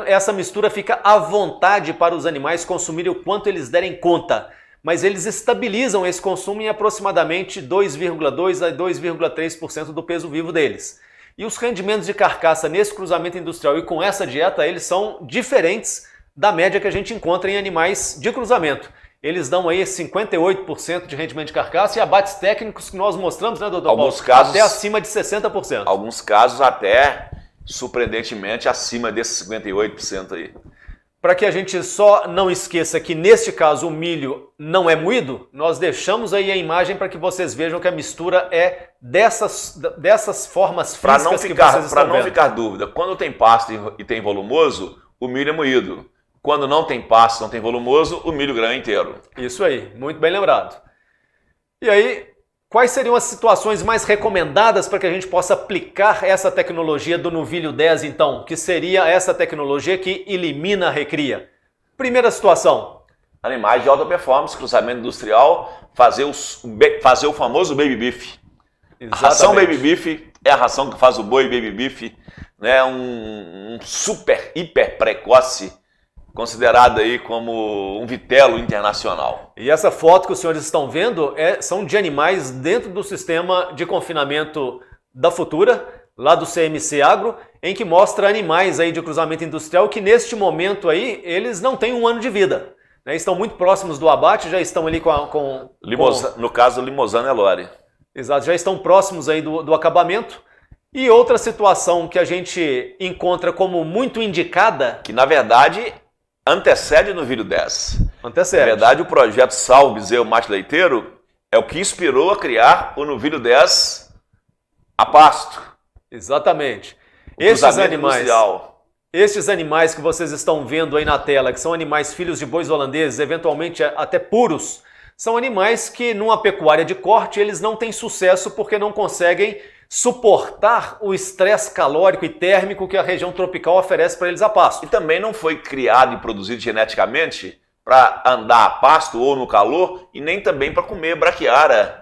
Essa mistura fica à vontade para os animais consumirem o quanto eles derem conta, mas eles estabilizam esse consumo em aproximadamente 2,2 a 2,3% do peso vivo deles. E os rendimentos de carcaça nesse cruzamento industrial e com essa dieta, eles são diferentes da média que a gente encontra em animais de cruzamento. Eles dão aí 58% de rendimento de carcaça e abates técnicos que nós mostramos, né, doutor Paulo? Casos, até acima de 60%. Alguns casos até, surpreendentemente, acima desses 58% aí. Para que a gente só não esqueça que, neste caso, o milho não é moído, nós deixamos aí a imagem para que vocês vejam que a mistura é dessas formas físicas que vocês estão vendo. Para não ficar dúvida, quando tem pasto e tem volumoso, o milho é moído. Quando não tem pasto, não tem volumoso, o milho grão é inteiro. Isso aí, muito bem lembrado. E aí, quais seriam as situações mais recomendadas para que a gente possa aplicar essa tecnologia do Novilho 10, então? Que seria essa tecnologia que elimina a recria? Primeira situação. Animais de alta performance, cruzamento industrial, fazer o famoso baby beef. Exatamente. A ração baby beef é a ração que faz o boi baby beef, um super, hiper precoce, considerado aí como um vitelo internacional. E essa foto que os senhores estão vendo são de animais dentro do sistema de confinamento da Futura, lá do CMC Agro, em que mostra animais aí de cruzamento industrial que neste momento aí eles não têm 1 ano de vida. Estão muito próximos do abate, já estão ali no caso, Limousin Nelore. Exato, já estão próximos aí do acabamento. E outra situação que a gente encontra como muito indicada... Que na verdade antecede o Novilho 10. Antecede. Na verdade, o projeto Salve Bezerro Macho Leiteiro é o que inspirou a criar o Novilho 10 a pasto. Exatamente. Estes animais que vocês estão vendo aí na tela, que são animais filhos de bois holandeses, eventualmente até puros, são animais que numa pecuária de corte eles não têm sucesso porque não conseguem suportar o estresse calórico e térmico que a região tropical oferece para eles a pasto. E também não foi criado e produzido geneticamente para andar a pasto ou no calor e nem também para comer braquiara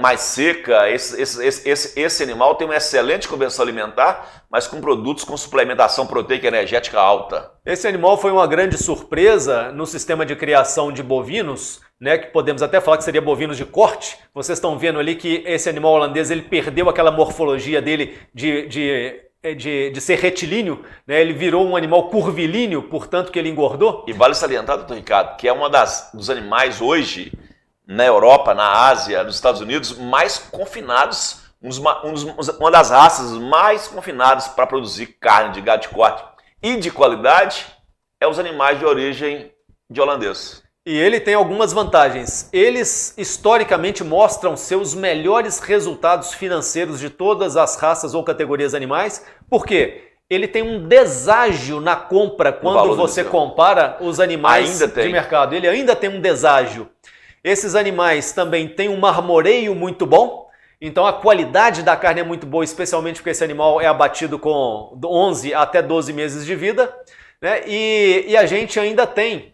mais seca. Esse animal tem uma excelente conversão alimentar, mas com produtos com suplementação proteica energética alta. Esse animal foi uma grande surpresa no sistema de criação de bovinos, que podemos até falar que seria bovinos de corte. Vocês estão vendo ali que esse animal holandês ele perdeu aquela morfologia dele de de ser retilíneo, né? Ele virou um animal curvilíneo, portanto que ele engordou. E vale salientar, doutor Ricardo, que é dos animais hoje, na Europa, na Ásia, nos Estados Unidos, mais confinados, uma das raças mais confinadas para produzir carne de gado de corte e de qualidade é os animais de origem de holandês. E ele tem algumas vantagens. Eles, historicamente, mostram seus melhores resultados financeiros de todas as raças ou categorias animais. Por quê? Ele tem um deságio na compra quando você compara os animais de mercado. Ele ainda tem um deságio. Esses animais também têm um marmoreio muito bom. Então a qualidade da carne é muito boa, especialmente porque esse animal é abatido com 11 até 12 meses de vida, né? E a gente ainda tem,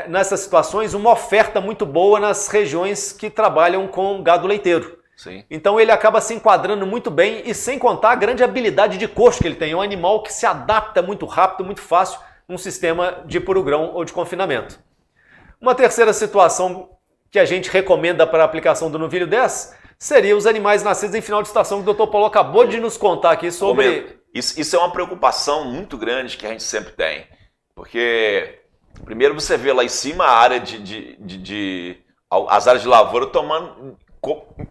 nessas situações, uma oferta muito boa nas regiões que trabalham com gado leiteiro. Sim. Então ele acaba se enquadrando muito bem e sem contar a grande habilidade de coxo que ele tem. É um animal que se adapta muito rápido, muito fácil num sistema de puro-grão ou de confinamento. Uma terceira situação que a gente recomenda para a aplicação do novilho 10 seria os animais nascidos em final de estação, que o Dr. Paulo acabou de nos contar aqui sobre... Isso é uma preocupação muito grande que a gente sempre tem. Porque, primeiro você vê lá em cima a área as áreas de lavoura tomando...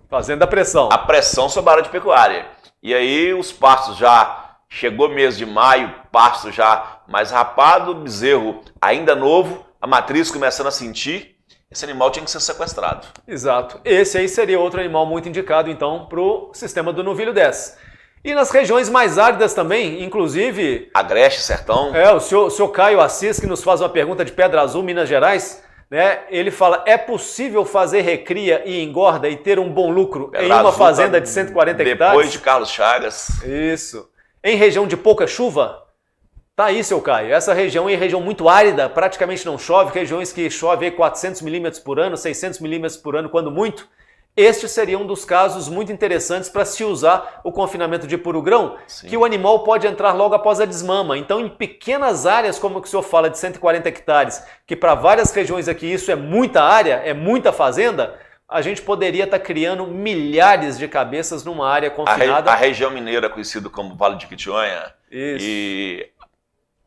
Fazendo a pressão. A pressão sobre a área de pecuária. E aí os pastos já... Chegou mês de maio, pasto já mais rapado, bezerro ainda novo, a matriz começando a sentir... Esse animal tinha que ser sequestrado. Exato. Esse aí seria outro animal muito indicado, então, para o sistema do novilho 10. E nas regiões mais áridas também, inclusive... Agreste, Sertão. O senhor Caio Assis, que nos faz uma pergunta de Pedra Azul, Minas Gerais, né? Ele fala, é possível fazer recria e engorda e ter um bom lucro em uma fazenda de 140 hectares? Depois de Carlos Chagas. Isso. Em região de pouca chuva? Tá aí, seu Caio. Essa região é região muito árida, praticamente não chove, regiões que chove 400 milímetros por ano, 600 milímetros por ano, quando muito. Este seria um dos casos muito interessantes para se usar o confinamento de puro grão, que o animal pode entrar logo após a desmama. Então, em pequenas áreas, como o senhor fala, de 140 hectares, que para várias regiões aqui isso é muita área, é muita fazenda, a gente poderia estar criando milhares de cabeças numa área confinada. A região mineira, conhecida como Vale de Quitionha, isso. E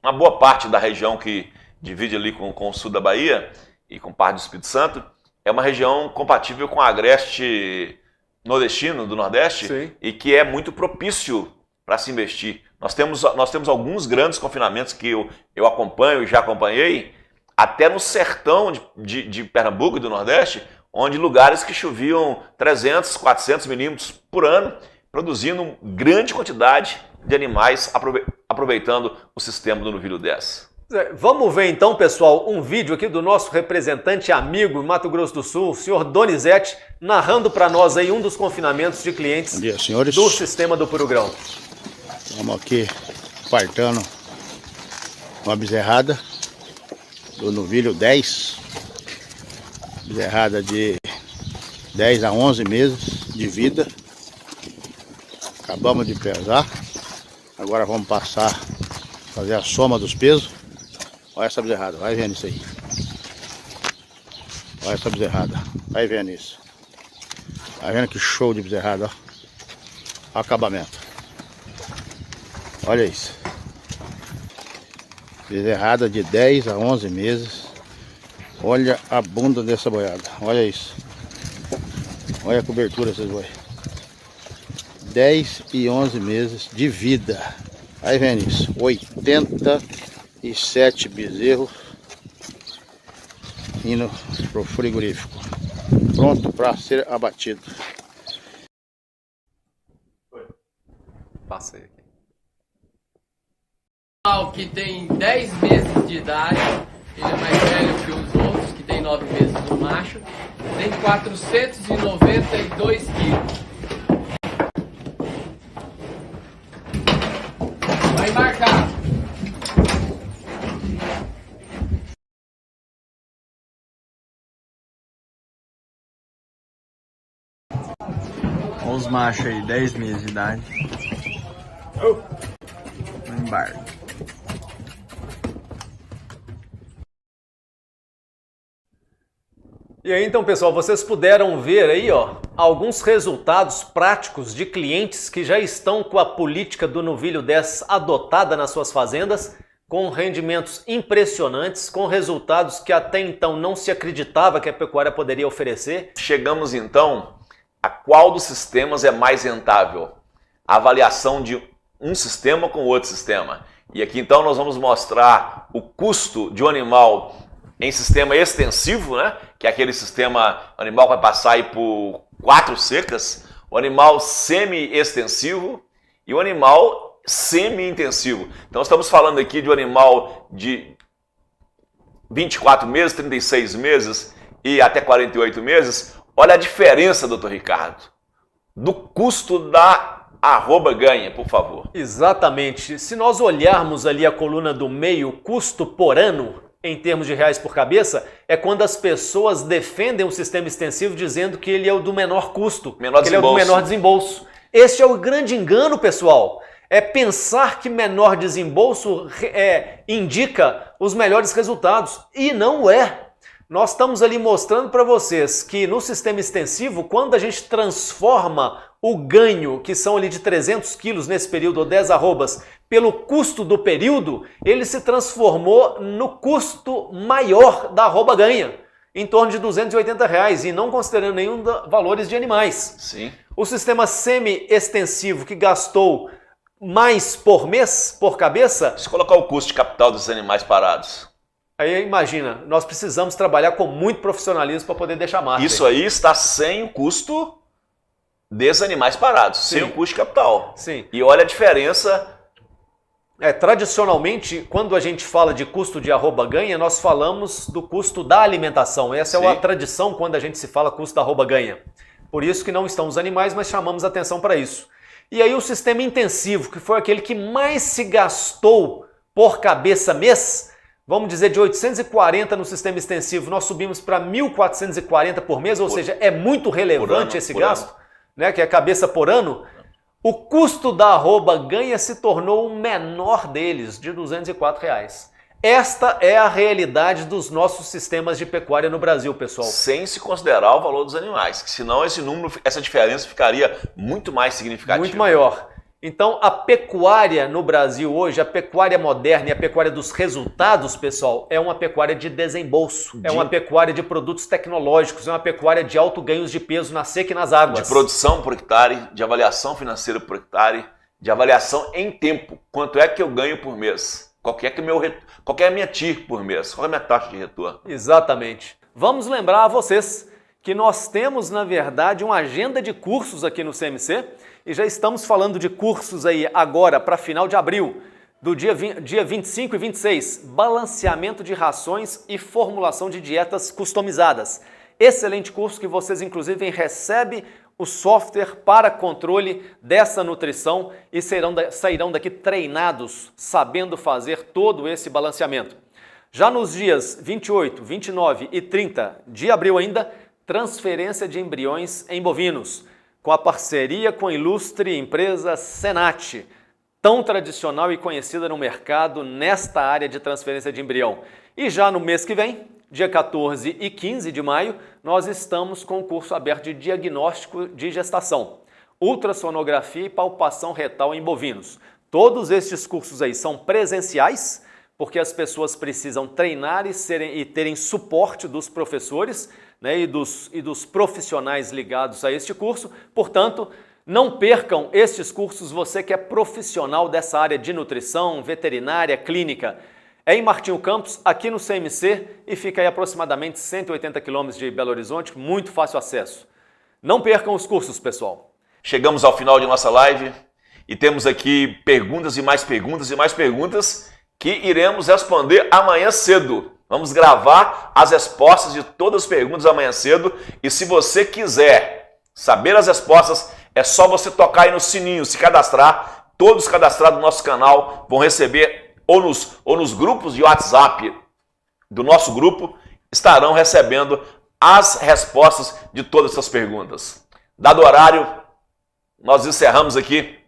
uma boa parte da região que divide ali com o sul da Bahia e com parte do Espírito Santo, é uma região compatível com o agreste nordestino, do Nordeste, Sim. E que é muito propício para se investir. Nós temos alguns grandes confinamentos que eu acompanho e já acompanhei, até no sertão de Pernambuco e do Nordeste, onde lugares que choviam 300, 400 milímetros por ano, produzindo grande quantidade de animais, aproveitando o sistema do novilho 10. Vamos ver então, pessoal, um vídeo aqui do nosso representante amigo em Mato Grosso do Sul, o senhor Donizete, narrando para nós aí um dos confinamentos de clientes dia, senhores. Do sistema do puro grão. Estamos aqui partando uma bezerrada do novilho 10, bezerrada de 10 a 11 meses de vida. Acabamos de pesar, agora vamos fazer a soma dos pesos. Olha essa bezerrada, vai vendo isso aí. Olha essa bezerrada, vai vendo isso. Vai vendo que show de bezerrada, ó. Olha o acabamento. Olha isso. Bezerrada de 10 a 11 meses. Olha a bunda dessa boiada, olha isso. Olha a cobertura desses boi. 10 e 11 meses de vida. Aí vem isso, 87 bezerros indo pro frigorífico, pronto para ser abatido. Passa aí. Que tem 10 meses de idade, ele é mais velho que os outros, que tem 9 meses do macho, tem 492 quilos. Vai marcar. Olha os machos aí, 10 meses de idade. No embargo. E aí então, pessoal, vocês puderam ver aí, ó, alguns resultados práticos de clientes que já estão com a política do Novilho 10 adotada nas suas fazendas, com rendimentos impressionantes, com resultados que até então não se acreditava que a pecuária poderia oferecer. Chegamos então a qual dos sistemas é mais rentável? A avaliação de um sistema com outro sistema. E aqui então nós vamos mostrar o custo de um animal em sistema extensivo, né? Que é aquele sistema, o animal vai passar aí por 4 secas, o animal semi-extensivo e o animal semi-intensivo. Então estamos falando aqui de um animal de 24 meses, 36 meses e até 48 meses. Olha a diferença, doutor Ricardo, do custo da arroba ganha, por favor. Exatamente. Se nós olharmos ali a coluna do meio, custo por ano, em termos de reais por cabeça, é quando as pessoas defendem o sistema extensivo dizendo que ele é o do menor custo, que ele é o do menor desembolso. Este é o grande engano, pessoal. É pensar que menor desembolso indica os melhores resultados. E não é. Nós estamos ali mostrando para vocês que no sistema extensivo, quando a gente transforma o ganho, que são ali de 300 quilos nesse período, ou 10 arrobas, pelo custo do período, ele se transformou no custo maior da arroba ganha, em torno de R$280, e não considerando nenhum valores de animais. Sim. O sistema semi-extensivo, que gastou mais por mês, por cabeça... Se colocar o custo de capital dos animais parados. Aí imagina, nós precisamos trabalhar com muito profissionalismo para poder deixar marca. Isso aí está sem o custo desses animais parados, Sim. sem o custo de capital. Sim. E olha a diferença. Tradicionalmente, quando a gente fala de custo de arroba ganha, nós falamos do custo da alimentação. Essa Sim. é a tradição quando a gente se fala custo da arroba ganha. Por isso que não estão os animais, mas chamamos atenção para isso. E aí o sistema intensivo, que foi aquele que mais se gastou por cabeça mês, vamos dizer de 840 no sistema extensivo, nós subimos para 1.440 por mês, ou seja, é muito relevante esse gasto, né, que é cabeça por ano. O custo da arroba ganha se tornou o menor deles, de R$204. Esta é a realidade dos nossos sistemas de pecuária no Brasil, pessoal. Sem se considerar o valor dos animais, que senão esse número, essa diferença ficaria muito mais significativa. Muito maior. Então, a pecuária no Brasil hoje, a pecuária moderna e a pecuária dos resultados, pessoal, é uma pecuária de desembolso, é uma pecuária de produtos tecnológicos, é uma pecuária de alto ganhos de peso na seca e nas águas. De produção por hectare, de avaliação financeira por hectare, de avaliação em tempo. Quanto é que eu ganho por mês? Qual é a minha TIR por mês? Qual é a minha taxa de retorno? Exatamente. Vamos lembrar a vocês que nós temos, na verdade, uma agenda de cursos aqui no CMC, e já estamos falando de cursos aí agora para final de abril, do dia 25 e 26, balanceamento de rações e formulação de dietas customizadas. Excelente curso que vocês inclusive recebem o software para controle dessa nutrição e sairão daqui treinados, sabendo fazer todo esse balanceamento. Já nos dias 28, 29 e 30 de abril ainda, transferência de embriões em bovinos, com a parceria com a ilustre empresa Senat, tão tradicional e conhecida no mercado nesta área de transferência de embrião. E já no mês que vem, dia 14 e 15 de maio, nós estamos com o curso aberto de diagnóstico de gestação, ultrassonografia e palpação retal em bovinos. Todos estes cursos aí são presenciais, porque as pessoas precisam treinar e terem suporte dos professores, né, e dos profissionais ligados a este curso. Portanto, não percam estes cursos, você que é profissional dessa área de nutrição, veterinária, clínica. É em Martinho Campos, aqui no CMC, e fica aí aproximadamente 180 quilômetros de Belo Horizonte, muito fácil acesso. Não percam os cursos, pessoal. Chegamos ao final de nossa live e temos aqui perguntas e mais perguntas e mais perguntas que iremos responder amanhã cedo. Vamos gravar as respostas de todas as perguntas amanhã cedo, e se você quiser saber as respostas, é só você tocar aí no sininho, se cadastrar. Todos cadastrados no nosso canal vão receber, ou nos grupos de WhatsApp do nosso grupo, estarão recebendo as respostas de todas essas perguntas. Dado o horário, nós encerramos aqui,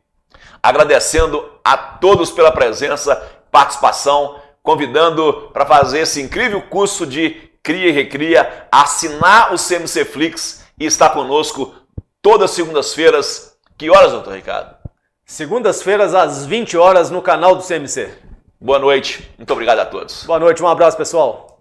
agradecendo a todos pela presença, participação, convidando para fazer esse incrível curso de cria e recria, assinar o CMC Flix e estar conosco todas as segundas-feiras. Que horas, doutor Ricardo? Segundas-feiras às 20 horas no canal do CMC. Boa noite, muito obrigado a todos. Boa noite, um abraço, pessoal.